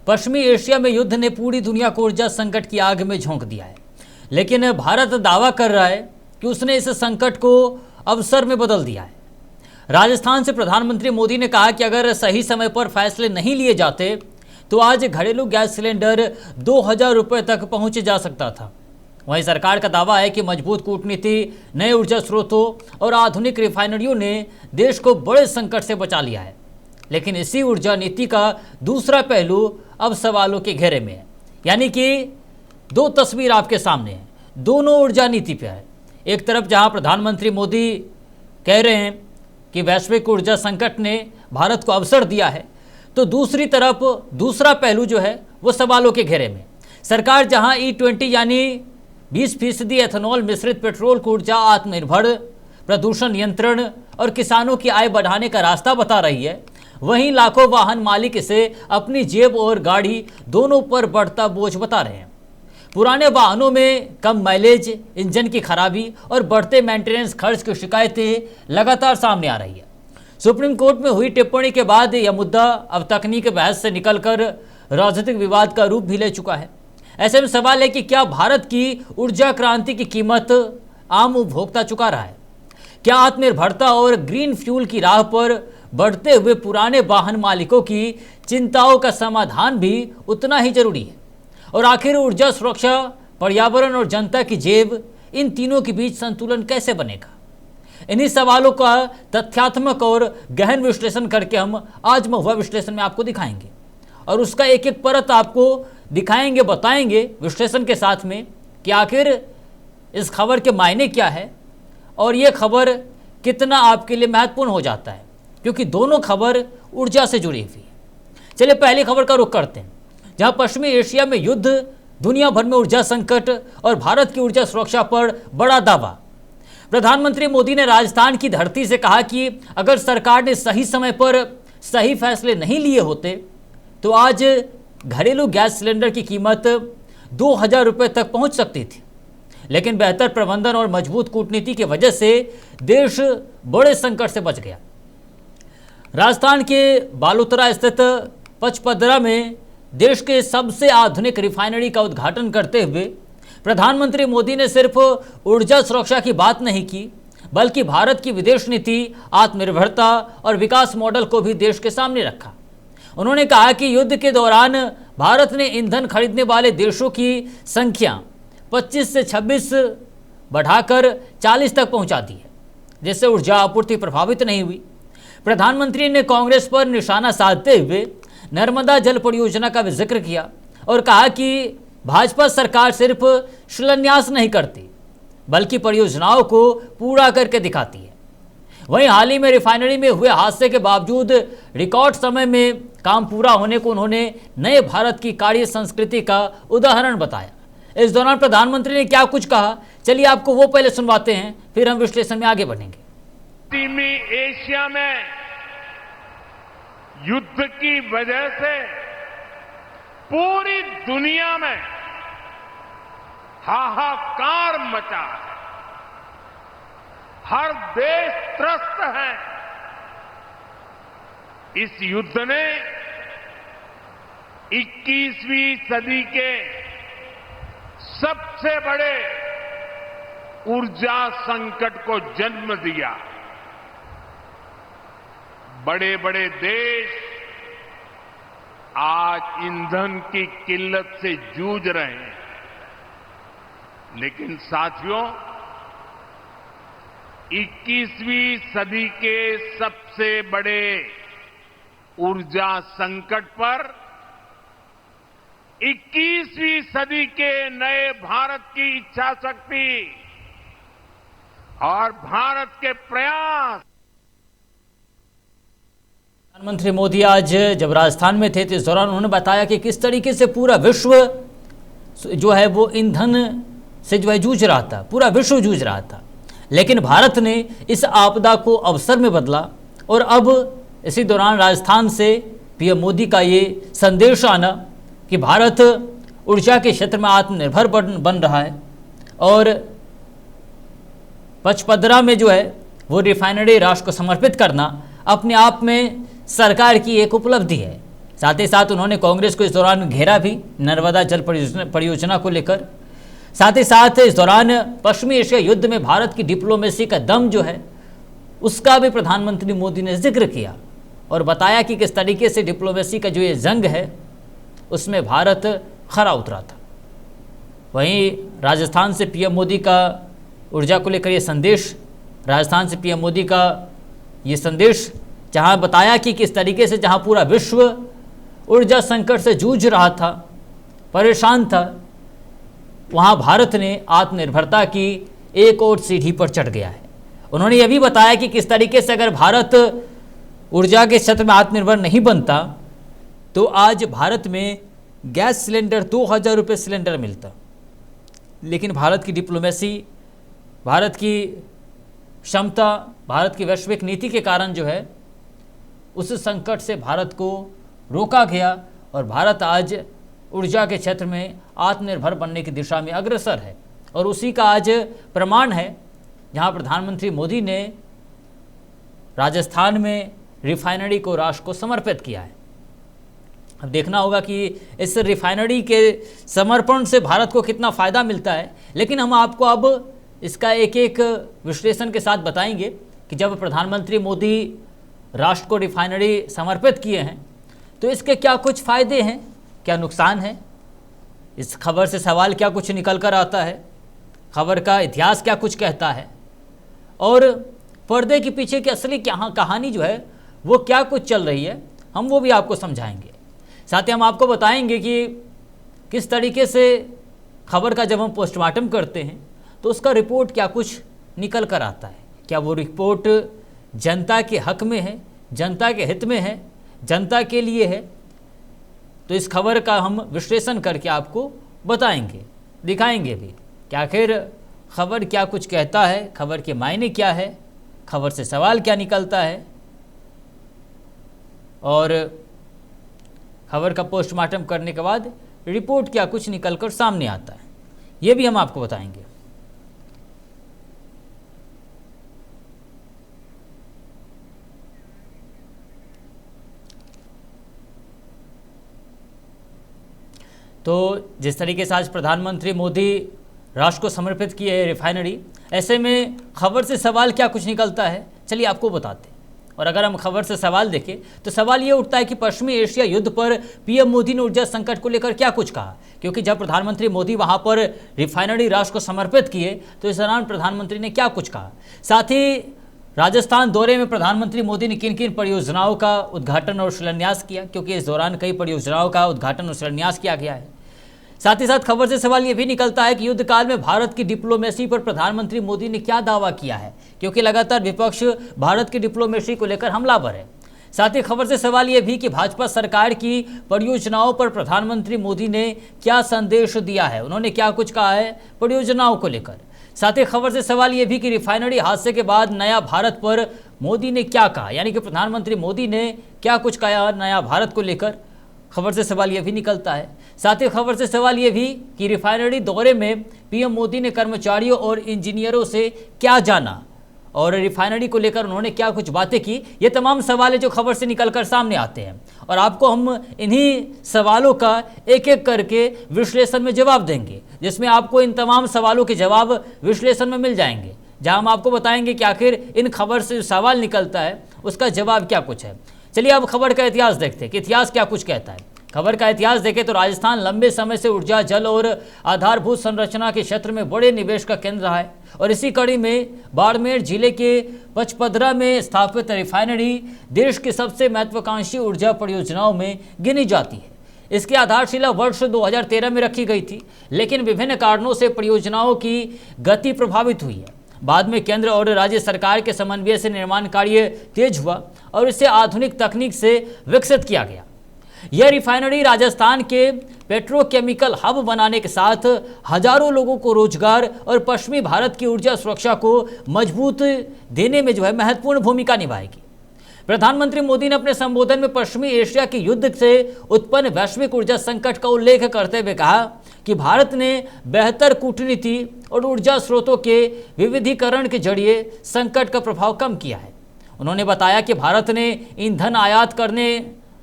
पश्चिमी एशिया में युद्ध ने पूरी दुनिया को ऊर्जा संकट की आग में झोंक दिया है, लेकिन भारत दावा कर रहा है कि उसने इस संकट को अवसर में बदल दिया है। राजस्थान से प्रधानमंत्री मोदी ने कहा कि अगर सही समय पर फैसले नहीं लिए जाते तो आज घरेलू गैस सिलेंडर 2000 रुपये तक पहुंच जा सकता था। वहीं सरकार का दावा है कि मजबूत कूटनीति, नए ऊर्जा स्रोतों और आधुनिक रिफाइनरियों ने देश को बड़े संकट से बचा लिया है। लेकिन इसी ऊर्जा नीति का दूसरा पहलू अब सवालों के घेरे में है। यानी कि दो तस्वीर आपके सामने है, दोनों ऊर्जा नीति पे है। एक तरफ जहां प्रधानमंत्री मोदी कह रहे हैं कि वैश्विक ऊर्जा संकट ने भारत को अवसर दिया है, तो दूसरी तरफ दूसरा पहलू जो है वो सवालों के घेरे में। सरकार जहां E20 यानी 20% एथेनॉल मिश्रित पेट्रोल को ऊर्जा आत्मनिर्भर, प्रदूषण नियंत्रण और किसानों की आय बढ़ाने का रास्ता बता रही है, वहीं लाखों वाहन मालिक इसे अपनी जेब और गाड़ी दोनों पर बढ़ता बोझ बता रहे हैं। पुराने वाहनों में कम माइलेज, इंजन की खराबी और बढ़ते मेंटेनेंस खर्च की शिकायतें लगातार सामने आ रही है। सुप्रीम कोर्ट में हुई टिप्पणी के बाद यह मुद्दा अब तकनीकी बहस से निकलकर राजनीतिक विवाद का रूप भी ले चुका है। ऐसे में सवाल है कि क्या भारत की ऊर्जा क्रांति की कीमत आम उपभोक्ता चुका रहा है? क्या आत्मनिर्भरता और ग्रीन फ्यूल की राह पर बढ़ते हुए पुराने वाहन मालिकों की चिंताओं का समाधान भी उतना ही जरूरी है? और आखिर ऊर्जा सुरक्षा, पर्यावरण और जनता की जेब, इन तीनों के बीच संतुलन कैसे बनेगा? इन्हीं सवालों का तथ्यात्मक और गहन विश्लेषण करके हम आज महुआ विश्लेषण में आपको दिखाएंगे और उसका एक एक परत आपको दिखाएंगे, बताएंगे विश्लेषण के साथ में कि आखिर इस खबर के मायने क्या है और ये खबर कितना आपके लिए महत्वपूर्ण हो जाता है, क्योंकि दोनों खबर ऊर्जा से जुड़ी हुई है। चलिए पहली खबर का रुख करते हैं, जहां पश्चिमी एशिया में युद्ध, दुनिया भर में ऊर्जा संकट और भारत की ऊर्जा सुरक्षा पर बड़ा दावा। प्रधानमंत्री मोदी ने राजस्थान की धरती से कहा कि अगर सरकार ने सही समय पर सही फैसले नहीं लिए होते तो आज घरेलू गैस सिलेंडर की कीमत 2000 रुपये तक पहुंच सकती थी। लेकिन बेहतर प्रबंधन और मजबूत कूटनीति की वजह से देश बड़े संकट से बच गया। राजस्थान के बालोतरा स्थित पचपदरा में देश के सबसे आधुनिक रिफाइनरी का उद्घाटन करते हुए प्रधानमंत्री मोदी ने सिर्फ ऊर्जा सुरक्षा की बात नहीं की, बल्कि भारत की विदेश नीति, आत्मनिर्भरता और विकास मॉडल को भी देश के सामने रखा। उन्होंने कहा कि युद्ध के दौरान भारत ने ईंधन खरीदने वाले देशों की संख्या 25 से 26 बढ़ाकर 40 तक पहुंचा दी है, जिससे ऊर्जा आपूर्ति प्रभावित नहीं हुई। प्रधानमंत्री ने कांग्रेस पर निशाना साधते हुए नर्मदा जल परियोजना का भी जिक्र किया और कहा कि भाजपा सरकार सिर्फ शिलान्यास नहीं करती, बल्कि परियोजनाओं को पूरा करके दिखाती है। वहीं हाल ही में रिफाइनरी में हुए हादसे के बावजूद रिकॉर्ड समय में काम पूरा होने को उन्होंने नए भारत की कार्य संस्कृति का उदाहरण बताया। इस दौरान प्रधानमंत्री ने क्या कुछ कहा, चलिए आपको वो पहले सुनवाते हैं, फिर हम विश्लेषण में आगे बढ़ेंगे। पश्चिमी एशिया में युद्ध की वजह से पूरी दुनिया में हाहाकार मचा है। हर देश त्रस्त है। इस युद्ध ने 21वीं सदी के सबसे बड़े ऊर्जा संकट को जन्म दिया। बड़े बड़े देश आज ईंधन की किल्लत से जूझ रहे हैं, लेकिन साथियों, 21वीं सदी के सबसे बड़े ऊर्जा संकट पर 21वीं सदी के नए भारत की इच्छा शक्ति और भारत के प्रयास। प्रधानमंत्री मोदी आज जब राजस्थान में थे तो इस दौरान उन्होंने बताया कि किस तरीके से पूरा विश्व जो है वो ईंधन से जो है जूझ रहा था, पूरा विश्व जूझ रहा था, लेकिन भारत ने इस आपदा को अवसर में बदला। और अब इसी दौरान राजस्थान से पीएम मोदी का ये संदेश आना कि भारत ऊर्जा के क्षेत्र में आत्मनिर्भर बन रहा है और पचपदरा में जो है वो रिफाइनरी राष्ट्र को समर्पित करना अपने आप में सरकार की एक उपलब्धि है। साथ ही साथ उन्होंने कांग्रेस को इस दौरान घेरा भी नर्मदा जल परियोजना को लेकर। साथ ही साथ इस दौरान पश्चिमी एशिया युद्ध में भारत की डिप्लोमेसी का दम जो है उसका भी प्रधानमंत्री मोदी ने जिक्र किया और बताया कि किस तरीके से डिप्लोमेसी का जो ये जंग है उसमें भारत खरा उतरा था। वहीं राजस्थान से पीएम मोदी का ऊर्जा को लेकर ये संदेश, राजस्थान से पीएम मोदी का ये संदेश जहां बताया कि किस तरीके से जहां पूरा विश्व ऊर्जा संकट से जूझ रहा था, परेशान था, वहां भारत ने आत्मनिर्भरता की एक और सीढ़ी पर चढ़ गया है। उन्होंने यह भी बताया कि किस तरीके से अगर भारत ऊर्जा के क्षेत्र में आत्मनिर्भर नहीं बनता तो आज भारत में गैस सिलेंडर 2000 रुपये सिलेंडर मिलता, लेकिन भारत की डिप्लोमेसी, भारत की क्षमता, भारत की वैश्विक नीति के कारण जो है उस संकट से भारत को रोका गया और भारत आज ऊर्जा के क्षेत्र में आत्मनिर्भर बनने की दिशा में अग्रसर है। और उसी का आज प्रमाण है जहां प्रधानमंत्री मोदी ने राजस्थान में रिफाइनरी को राष्ट्र को समर्पित किया है। अब देखना होगा कि इस रिफाइनरी के समर्पण से भारत को कितना फ़ायदा मिलता है, लेकिन हम आपको अब इसका एक एक विश्लेषण के साथ बताएंगे कि जब प्रधानमंत्री मोदी राष्ट्र को रिफाइनरी समर्पित किए हैं तो इसके क्या कुछ फ़ायदे हैं, क्या नुकसान है, इस खबर से सवाल क्या कुछ निकल कर आता है, खबर का इतिहास क्या कुछ कहता है और पर्दे के पीछे की असली कहानी जो है वो क्या कुछ चल रही है, हम वो भी आपको समझाएंगे। साथ ही हम आपको बताएंगे कि किस तरीके से खबर का जब हम पोस्टमार्टम करते हैं तो उसका रिपोर्ट क्या कुछ निकल कर आता है, क्या वो रिपोर्ट जनता के हक में है, जनता के हित में है, जनता के लिए है। तो इस खबर का हम विश्लेषण करके आपको बताएंगे, दिखाएंगे भी कि आखिर खबर क्या कुछ कहता है, खबर के मायने क्या है, खबर से सवाल क्या निकलता है और खबर का पोस्टमार्टम करने के बाद रिपोर्ट क्या कुछ निकलकर सामने आता है, ये भी हम आपको बताएंगे। तो जिस तरीके से आज प्रधानमंत्री मोदी राष्ट्र को समर्पित किए है रिफाइनरी, ऐसे में खबर से सवाल क्या कुछ निकलता है, चलिए आपको बताते हैं। और अगर हम खबर से सवाल देखें तो सवाल ये उठता है कि पश्चिमी एशिया युद्ध पर पीएम मोदी ने ऊर्जा संकट को लेकर क्या कुछ कहा, क्योंकि जब प्रधानमंत्री मोदी वहां पर रिफाइनरी राष्ट्र को समर्पित किए तो इस दौरान प्रधानमंत्री ने क्या कुछ कहा। साथ ही राजस्थान दौरे में प्रधानमंत्री मोदी ने किन किन परियोजनाओं का उद्घाटन और शिलान्यास किया, क्योंकि इस दौरान कई परियोजनाओं का उद्घाटन और शिलान्यास किया गया है। साथ ही साथ खबर से सवाल ये भी निकलता है कि युद्ध काल में भारत की डिप्लोमेसी पर प्रधानमंत्री मोदी ने क्या दावा किया है, क्योंकि लगातार विपक्ष भारत की डिप्लोमेसी को लेकर हमलावर है। साथ ही खबर से सवाल ये भी कि भाजपा सरकार की परियोजनाओं पर प्रधानमंत्री मोदी ने क्या संदेश दिया है, उन्होंने क्या कुछ कहा है परियोजनाओं को लेकर। साथ ही खबर से सवाल ये भी कि रिफाइनरी हादसे के बाद नया भारत पर मोदी ने क्या कहा, यानी कि प्रधानमंत्री मोदी ने क्या कुछ कहा नया भारत को लेकर, खबर से सवाल यह भी निकलता है। साथ ही खबर से सवाल यह भी कि रिफाइनरी दौरे में पीएम मोदी ने कर्मचारियों और इंजीनियरों से क्या जाना और रिफाइनरी को लेकर उन्होंने क्या कुछ बातें की। ये तमाम सवाल है जो खबर से निकलकर सामने आते हैं और आपको हम इन्हीं सवालों का एक एक करके विश्लेषण में जवाब देंगे, जिसमें आपको इन तमाम सवालों के जवाब विश्लेषण में मिल जाएंगे, जहां हम आपको बताएंगे कि आखिर इन खबर से जो सवाल निकलता है उसका जवाब क्या कुछ है। चलिए अब खबर का इतिहास देखते हैं कि इतिहास क्या कुछ कहता है। खबर का इतिहास देखें तो राजस्थान लंबे समय से ऊर्जा, जल और आधारभूत संरचना के क्षेत्र में बड़े निवेश का केंद्र रहा है और इसी कड़ी में बाड़मेर जिले के पचपदरा में स्थापित रिफाइनरी देश की सबसे महत्वाकांक्षी ऊर्जा परियोजनाओं में गिनी जाती है। इसकी आधारशिला वर्ष 2013 में रखी गई थी, लेकिन विभिन्न कारणों से परियोजनाओं की गति प्रभावित हुई है। बाद में केंद्र और राज्य सरकार के समन्वय से निर्माण कार्य तेज हुआ और इसे आधुनिक तकनीक से विकसित किया गया। यह रिफाइनरी राजस्थान के पेट्रोकेमिकल हब बनाने के साथ हजारों लोगों को रोजगार और पश्चिमी भारत की ऊर्जा सुरक्षा को मजबूत देने में महत्वपूर्ण भूमिका निभाएगी। प्रधानमंत्री मोदी ने अपने संबोधन में पश्चिमी एशिया के युद्ध से उत्पन्न वैश्विक ऊर्जा संकट का उल्लेख करते हुए कहा कि भारत ने बेहतर कूटनीति और ऊर्जा स्रोतों के विविधीकरण के जरिए संकट का प्रभाव कम किया है। उन्होंने बताया कि भारत ने ईंधन आयात करने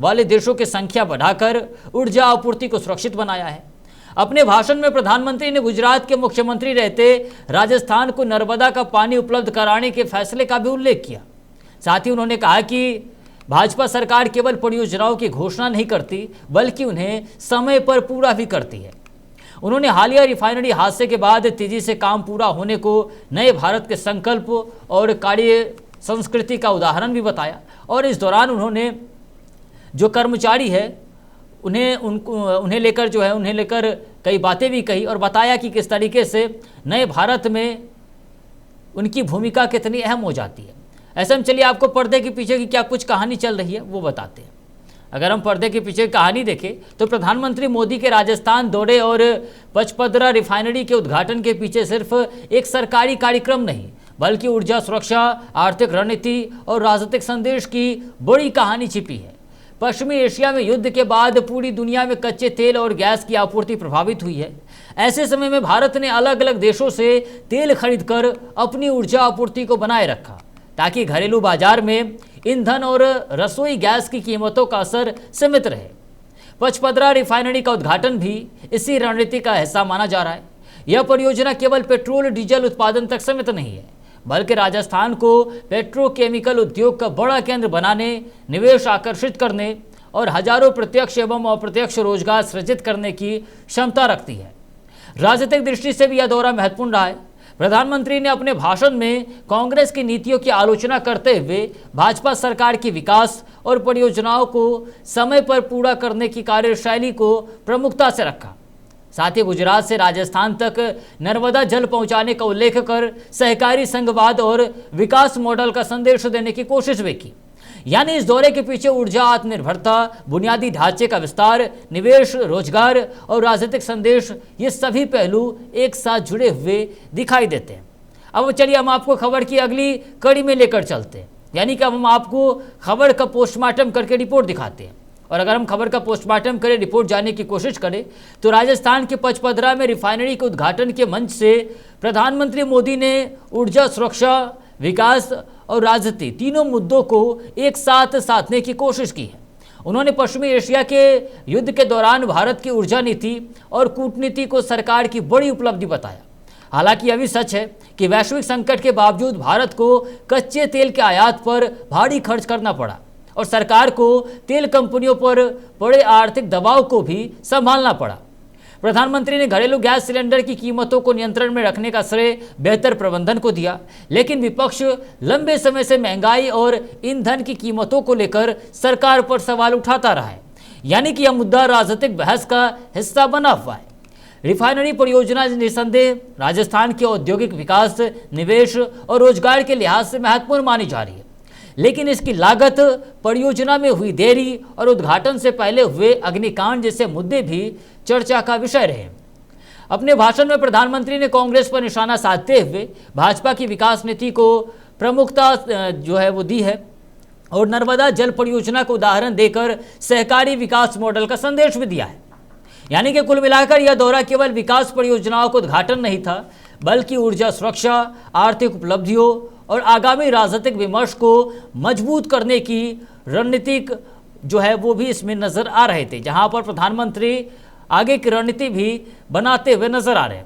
वाले देशों की संख्या बढ़ाकर ऊर्जा आपूर्ति को सुरक्षित बनाया है। अपने भाषण में प्रधानमंत्री ने गुजरात के मुख्यमंत्री रहते राजस्थान को नर्मदा का पानी उपलब्ध कराने के फैसले का भी उल्लेख किया। साथ ही उन्होंने कहा कि भाजपा सरकार केवल परियोजनाओं की घोषणा नहीं करती बल्कि उन्हें समय पर पूरा भी करती है। उन्होंने हालिया रिफाइनरी हादसे के बाद तेजी से काम पूरा होने को नए भारत के संकल्प और कार्य संस्कृति का उदाहरण भी बताया और इस दौरान उन्होंने जो कर्मचारी है उन्हें लेकर कई बातें भी कही और बताया कि किस तरीके से नए भारत में उनकी भूमिका कितनी अहम हो जाती है। ऐसे में चलिए आपको पर्दे के पीछे की क्या कुछ कहानी चल रही है वो बताते हैं। अगर हम पर्दे के पीछे की कहानी देखें तो प्रधानमंत्री मोदी के राजस्थान दौरे और पचपदरा रिफाइनरी के उद्घाटन के पीछे सिर्फ एक सरकारी कार्यक्रम नहीं बल्कि ऊर्जा सुरक्षा, आर्थिक रणनीति और राजनीतिक संदेश की बड़ी कहानी छिपी है। पश्चिमी एशिया में युद्ध के बाद पूरी दुनिया में कच्चे तेल और गैस की आपूर्ति प्रभावित हुई है। ऐसे समय में भारत ने अलग अलग देशों से तेल खरीदकर अपनी ऊर्जा आपूर्ति को बनाए रखा ताकि घरेलू बाजार में ईंधन और रसोई गैस की कीमतों का असर सीमित रहे। पचपदरा रिफाइनरी का उद्घाटन भी इसी रणनीति का हिस्सा माना जा रहा है। यह परियोजना केवल पेट्रोल डीजल उत्पादन तक सीमित नहीं है बल्कि राजस्थान को पेट्रोकेमिकल उद्योग का बड़ा केंद्र बनाने, निवेश आकर्षित करने और हजारों प्रत्यक्ष एवं अप्रत्यक्ष रोजगार सृजित करने की क्षमता रखती है। राजनीतिक दृष्टि से भी यह दौरा महत्वपूर्ण रहा है। प्रधानमंत्री ने अपने भाषण में कांग्रेस की नीतियों की आलोचना करते हुए भाजपा सरकार की विकास और परियोजनाओं को समय पर पूरा करने की कार्यशैली को प्रमुखता से रखा। साथ ही गुजरात से राजस्थान तक नर्मदा जल पहुंचाने का उल्लेख कर सहकारी संघवाद और विकास मॉडल का संदेश देने की कोशिश भी की। यानी इस दौरे के पीछे ऊर्जा आत्मनिर्भरता, बुनियादी ढांचे का विस्तार, निवेश, रोजगार और राजनीतिक संदेश, ये सभी पहलू एक साथ जुड़े हुए दिखाई देते हैं। अब चलिए हम आपको खबर की अगली कड़ी में लेकर चलते हैं, यानी कि अब हम आपको खबर का पोस्टमार्टम करके रिपोर्ट दिखाते हैं। और अगर हम खबर का पोस्टमार्टम करें, रिपोर्ट जानने की कोशिश करें तो राजस्थान के पचपदरा में रिफाइनरी के उद्घाटन के मंच से प्रधानमंत्री मोदी ने ऊर्जा सुरक्षा, विकास और राजनीति तीनों मुद्दों को एक साथ साधने की कोशिश की है। उन्होंने पश्चिमी एशिया के युद्ध के दौरान भारत की ऊर्जा नीति और कूटनीति को सरकार की बड़ी उपलब्धि बताया। हालांकि यह भी सच है कि वैश्विक संकट के बावजूद भारत को कच्चे तेल के आयात पर भारी खर्च करना पड़ा और सरकार को तेल कंपनियों पर बड़े आर्थिक दबाव को भी संभालना पड़ा। प्रधानमंत्री ने घरेलू गैस सिलेंडर की कीमतों को नियंत्रण में रखने का श्रेय बेहतर प्रबंधन को दिया, लेकिन विपक्ष लंबे समय से महंगाई और ईंधन की कीमतों को लेकर सरकार पर सवाल उठाता रहा है। यानी कि यह मुद्दा राजनीतिक बहस का हिस्सा बना हुआ है। रिफाइनरी परियोजना निसंदेह राजस्थान के औद्योगिक विकास, निवेश और रोजगार के लिहाज से महत्वपूर्ण मानी जा रही है, लेकिन इसकी लागत, परियोजना में हुई देरी और उद्घाटन से पहले हुए अग्निकांड जैसे मुद्दे भी चर्चा का विषय रहे। अपने भाषण में प्रधानमंत्री ने कांग्रेस पर निशाना साधते हुए भाजपा की विकास नीति को प्रमुखता दी है और नर्मदा जल परियोजना को उदाहरण देकर सहकारी विकास मॉडल का संदेश भी दिया है। यानी कि कुल मिलाकर यह दौरा केवल विकास परियोजनाओं का उद्घाटन नहीं था बल्कि ऊर्जा सुरक्षा, आर्थिक उपलब्धियों और आगामी राजनीतिक विमर्श को मजबूत करने की रणनीतिक वो भी इसमें नजर आ रहे थे, जहां पर प्रधानमंत्री आगे की रणनीति भी बनाते हुए नजर आ रहे हैं।